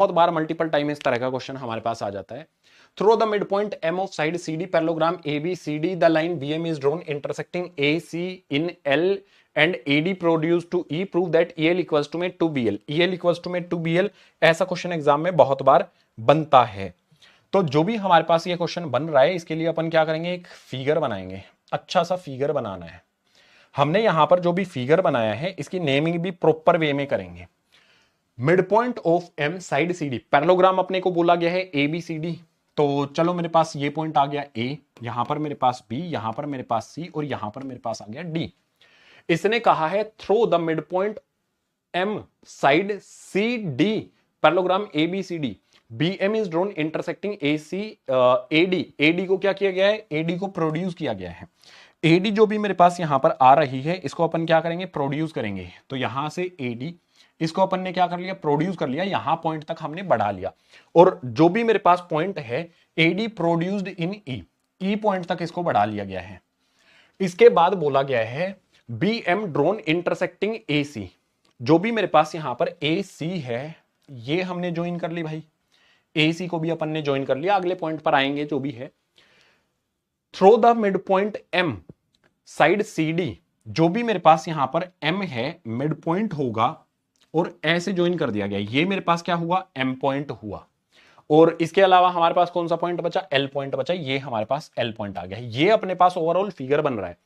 बहुत बार multiple time इस तरह का क्वेश्चन हमारे पास आ जाता है। Through the mid point M of side C D parallelogram A B C D the line B M is drawn intersecting A C in L and A D produced to E prove that E L equals to में two B L, E L equals to में two B L. ऐसा question exam में बहुत बार बनता है। तो जो भी हमारे पास ये क्वेश्चन बन रहा है इसके लिए अपन क्या करेंगे, एक फिगर बनाएंगे। अच्छा सा फिगर बनाना है। हमने यहां पर जो भी फिगर बनाया है इसकी नेमिंग भी प्रॉपर वे में करेंगे। Mid point of M side C D, parallelogram अपने को बोला गया है ए बी सी डी। तो चलो मेरे पास ये पॉइंट आ गया ए, यहां पर मेरे पास बी, यहां पर मेरे पास सी और यहां पर मेरे पास आ गया डी। इसने कहा है through the mid point M side C D parallelogram A B C D B M is drawn intersecting A C A D. A D को क्या किया गया है, ए डी को प्रोड्यूस किया गया है। ए डी जो भी मेरे पास यहां पर आ रही है इसको अपन क्या करेंगे, प्रोड्यूस करेंगे। तो यहां से ए डी, इसको अपन ने क्या कर लिया, प्रोड्यूस कर लिया, यहां पॉइंट तक हमने बढ़ा लिया। और जो भी मेरे पास पॉइंट है AD produced in E, E point तक इसको बढ़ा लिया गया है। इसके बाद बोला गया है B M drone intersecting A सी, जो भी मेरे पास यहां पर ए सी है ये हमने ज्वाइन कर ली भाई, ए सी को भी अपन ने ज्वाइन कर लिया, अगले पॉइंट पर आएंगे जो भी है। Through the mid point M side C D, जो भी मेरे पास यहां पर एम है मिड पॉइंट होगा और ऐसे ज्वाइन कर दिया गया, ये मेरे पास क्या हुआ, एम पॉइंट हुआ। और इसके अलावा हमारे पास कौन सा पॉइंट बचा, एल पॉइंट बचा, ये हमारे पास एल पॉइंट आ गया है। ये अपने पास ओवरऑल फिगर बन रहा है।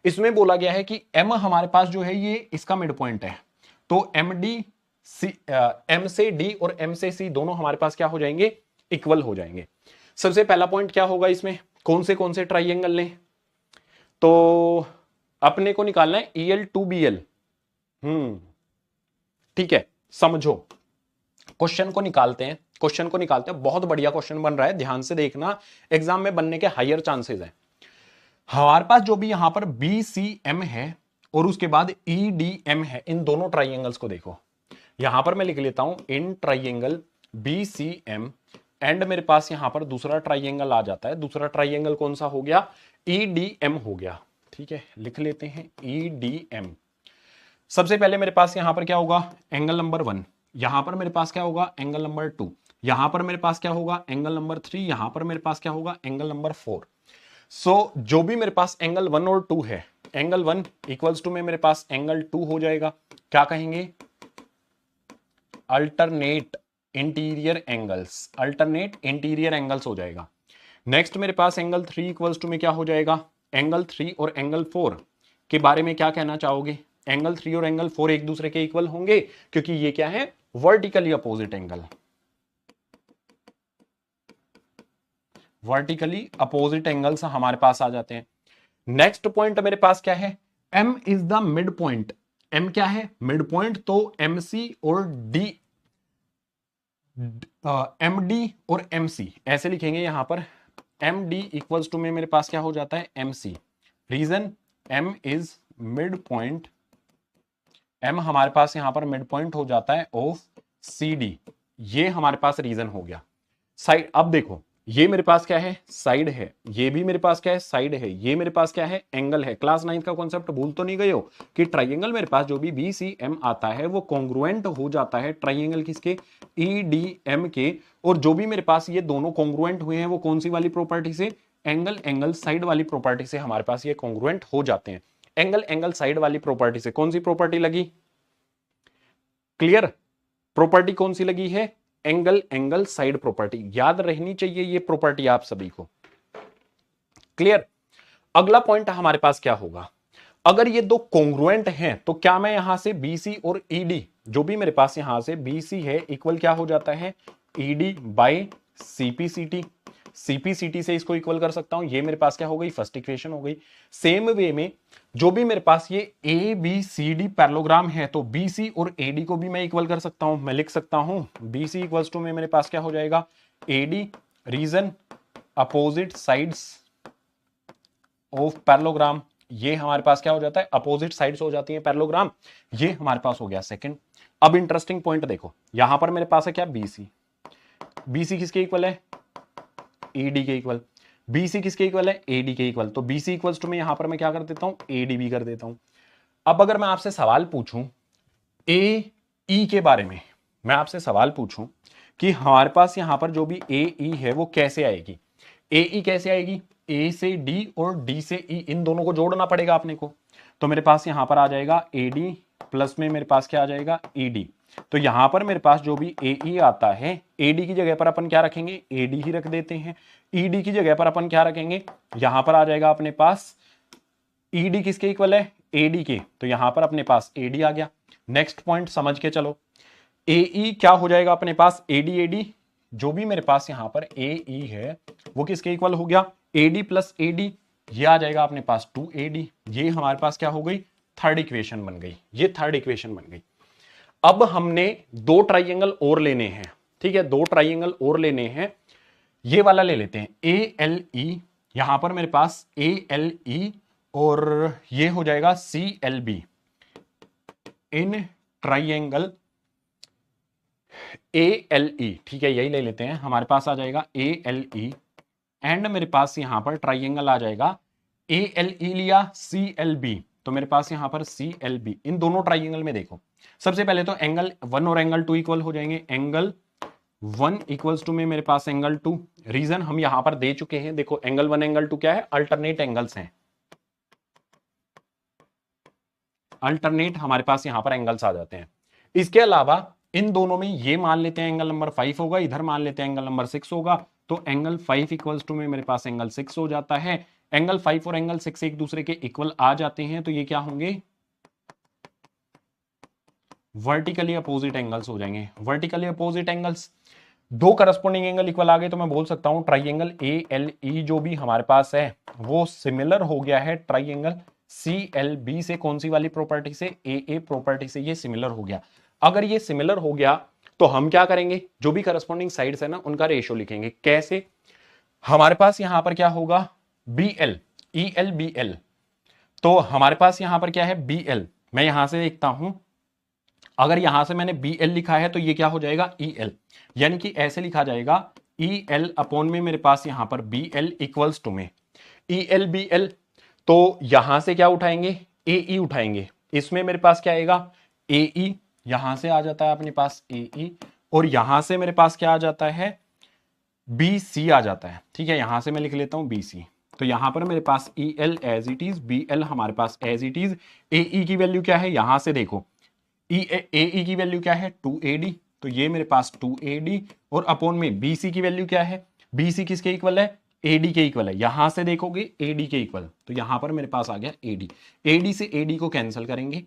इसमें बोला गया है कि एम हमारे पास जो है ये इसका मिड पॉइंट है, तो एम डी सी, एम से डी और एम से सी दोनों हमारे पास क्या हो जाएंगे, इक्वल हो जाएंगे। सबसे पहला पॉइंट क्या होगा इसमें, कौन से ट्राइंगल लें, तो अपने को निकालना है E L two B L. ठीक है, समझो क्वेश्चन को निकालते हैं, बहुत बढ़िया क्वेश्चन बन रहा है, ध्यान से देखना, एग्जाम में बनने के हायर चांसेस हैं। हमारे पास जो भी यहां पर बी सी एम है और उसके बाद ई डी एम है, इन दोनों ट्राइंगल्स को देखो। यहां पर मैं लिख लेता हूं in triangle B C M and मेरे पास यहां पर दूसरा ट्राइंगल आ जाता है। दूसरा ट्राइंगल कौन सा हो गया, ई डी एम हो गया। ठीक है, लिख लेते हैं ई डी एम। सबसे पहले मेरे पास यहां पर क्या होगा, एंगल नंबर 1, यहां पर मेरे पास क्या होगा, एंगल नंबर 2, यहां पर मेरे पास क्या होगा, एंगल नंबर 3, यहां पर मेरे पास क्या होगा, एंगल नंबर 4। सो जो भी मेरे पास एंगल 1 और 2 है, एंगल 1 इक्वल्स टू में मेरे पास एंगल 2 हो जाएगा, क्या कहेंगे, alternate interior angles, alternate interior angles हो जाएगा। नेक्स्ट मेरे पास एंगल 3 इक्वल्स टू में क्या हो जाएगा, एंगल 3 और एंगल 4 के बारे में क्या कहना चाहोगे, एंगल 3 और एंगल 4 एक दूसरे के इक्वल होंगे क्योंकि ये क्या है, vertically opposite angle, vertically opposite angles हमारे पास आ जाते हैं। नेक्स्ट पॉइंट मेरे पास क्या है, M is the mid point, M क्या है, मिड पॉइंट, तो एम सी और डी, एम डी और एम सी ऐसे लिखेंगे यहां पर, एम डी इक्वल्स टू में मेरे पास क्या हो जाता है, M C. Reason M is mid point, M हमारे पास यहां पर मिड पॉइंट हो जाता है ऑफ सी डी, ये हमारे पास रीजन हो गया। साइड, अब देखो ये मेरे पास क्या है, साइड है, ये भी मेरे पास क्या है, साइड है, ये मेरे पास क्या है, एंगल है। क्लास 9 का कॉन्सेप्ट भूल तो नहीं गए हो कि ट्राइंगल मेरे पास जो भी बी सी एम आता है वो कॉन्ग्रुएंट हो जाता है ट्राइंगल किसके, ई डी एम के। और जो भी मेरे पास ये दोनों कॉन्ग्रुएंट हुए हैं वो कौन सी वाली प्रॉपर्टी से, एंगल एंगल साइड वाली प्रॉपर्टी से हमारे पास ये कॉन्ग्रुएंट हो जाते हैं। एंगल एंगल साइड वाली प्रॉपर्टी से कौन सी प्रॉपर्टी लगी, क्लियर, प्रॉपर्टी कौन सी लगी है, एंगल एंगल साइड प्रॉपर्टी, याद रहनी चाहिए ये प्रॉपर्टी आप सभी को, क्लियर। अगला पॉइंट हमारे पास क्या होगा, अगर ये दो कॉन्ग्रुएंट हैं तो क्या मैं यहां से बीसी और ईडी, जो भी मेरे पास यहां से बीसी है इक्वल क्या हो जाता है, ईडी बाय सीपीसीटी, सीपीसीटी से इसको इक्वल कर सकता हूं, ये मेरे पास क्या हो गई, फर्स्ट इक्वेशन हो गई। सेम वे में जो भी मेरे पास ये A B C D parallelogram है तो बी सी और ए डी को भी मैं इक्वल कर सकता हूं, मैं लिख सकता हूं बी सी इक्वल्स टू में मेरे पास क्या हो जाएगा, A D, reason opposite sides of parallelogram, ये हमारे पास क्या हो जाता है, अपोजिट साइड्स हो जाती है पैरेललोग्राम, ये हमारे पास हो गया सेकंड। अब इंटरेस्टिंग पॉइंट देखो, यहां पर मेरे पास है क्या, बीसी, बीसी किसके इक्वल है, ईडी के इक्वल, बीसी किसके इक्वल है, एडी के इक्वल, तो बीसी इक्वल्स टू में यहां पर मैं क्या कर देता हूं, एडी भी कर देता हूं। अब अगर मैं आपसे सवाल पूछूं ए ई के बारे में, मैं आपसे सवाल पूछूं कि हमारे पास यहां पर जो भी ए ई है वो कैसे आएगी। ए ई कैसे आएगी, ए से डी और डी से ई, इन दोनों को जोड़ना पड़ेगा अपने को। तो मेरे पास यहां पर आ जाएगा ए डी प्लस में मेरे पास क्या आ जाएगा ई डी। तो यहां पर मेरे पास जो भी ए ई आता है, ए डी की जगह पर अपन क्या रखेंगे, ए डी ही रख देते हैं। ई डी की जगह पर अपन क्या रखेंगे, यहां पर आ जाएगा अपने पास ई डी किसके इक्वल है, ए डी के। तो यहां पर अपने पास ए डी आ गया। नेक्स्ट पॉइंट समझ के चलो, ए ई क्या हो जाएगा अपने पास, ए डी जो भी मेरे पास यहां पर ए ई है वो किसके इक्वल हो गया, A D plus A D, ये आ जाएगा अपने पास 2AD। ये हमारे पास क्या हो गई, थर्ड इक्वेशन बन गई, ये थर्ड इक्वेशन बन गई। अब हमने दो ट्राइंगल और लेने हैं, ठीक है, दो ट्राइंगल और लेने हैं। ये वाला ले लेते हैं ALE, यहां पर मेरे पास ALE और ये हो जाएगा CLB इन ट्राइंगल ALE, ठीक है, यही ले लेते हैं। हमारे पास आ जाएगा ALE एंड मेरे पास यहां पर ट्राइंगल आ जाएगा ALE लिया CLB, तो मेरे पास यहां पर CLB। इन दोनों ट्राइंगल में देखो, सबसे पहले तो एंगल 1 और एंगल 2 इक्वल हो जाएंगे। एंगल 1 इक्वल्स टू में मेरे पास एंगल 2, रीजन हम यहां पर दे चुके हैं। देखो एंगल 1 एंगल 2 क्या है, अल्टरनेट एंगल्स हैं, अल्टरनेट हमारे पास यहां पर एंगल्स आ जाते हैं। इसके अलावा इन दोनों में ये मान लेते हैं एंगल नंबर 5 होगा, इधर मान लेते हैं एंगल नंबर 6 होगा, तो एंगल 5 इक्वल्स टू में मेरे पास एंगल 6 हो जाता है। एंगल 5 और एंगल 6 एक दूसरे के इक्वल आ जाते हैं, तो ये क्या होंगे, वर्टिकली अपोजिट एंगल्स हो जाएंगे। वर्टिकली अपोजिट एंगल्स, दो करस्पॉन्डिंग एंगल इक्वल आ गए, तो मैं बोल सकता हूं ट्राइंगल ALE जो भी हमारे पास है वो सिमिलर हो गया है ट्राइंगल CLB से। कौन सी वाली प्रॉपर्टी से, AA प्रॉपर्टी से ये सिमिलर हो गया। अगर ये सिमिलर हो गया तो हम क्या करेंगे, जो भी करस्पॉन्डिंग साइड्स है ना उनका रेशियो लिखेंगे। कैसे, हमारे पास यहां पर क्या होगा BL, EL BL, तो हमारे पास यहां पर क्या है BL। मैं यहां से देखता हूं, अगर यहां से मैंने BL लिखा है तो ये क्या हो जाएगा EL, यानी कि ऐसे लिखा जाएगा EL अपॉन में मेरे पास यहां पर BL इक्वल्स टू में EL BL। तो यहां से क्या उठाएंगे, AE उठाएंगे, इसमें मेरे पास क्या आएगा AE, यहां से आ जाता है अपने पास AE, और यहां से मेरे पास क्या आ जाता है BC आ जाता है। ठीक है, यहां से मैं लिख लेता हूं BC। तो यहां पर मेरे पास EL as it is, BL हमारे पास एज इट इज। AE की वैल्यू क्या है, यहां से देखो AE की वैल्यू क्या है 2AD, तो ये मेरे पास 2AD, और अपॉन में BC की वैल्यू क्या है, BC किसके इक्वल है, AD के इक्वल है। यहां से देखोगे AD के इक्वल, तो यहां पर मेरे पास आ गया AD। AD से AD को कैंसिल करेंगे।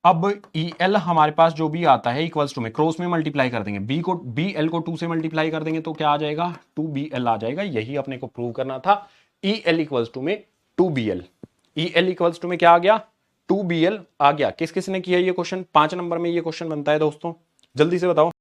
अब EL हमारे पास जो भी आता है इक्वल्स टू में क्रॉस में मल्टीप्लाई कर देंगे, BL को 2 से मल्टीप्लाई कर देंगे, तो क्या आ जाएगा 2BL आ जाएगा। यही अपने को प्रूव करना था। EL इक्वल्स टू में 2BL, EL इक्वल्स टू में क्या आ गया 2BL आ गया। किस किस ने किया ये क्वेश्चन, 5 नंबर में ये क्वेश्चन बनता है दोस्तों, जल्दी से बताओ।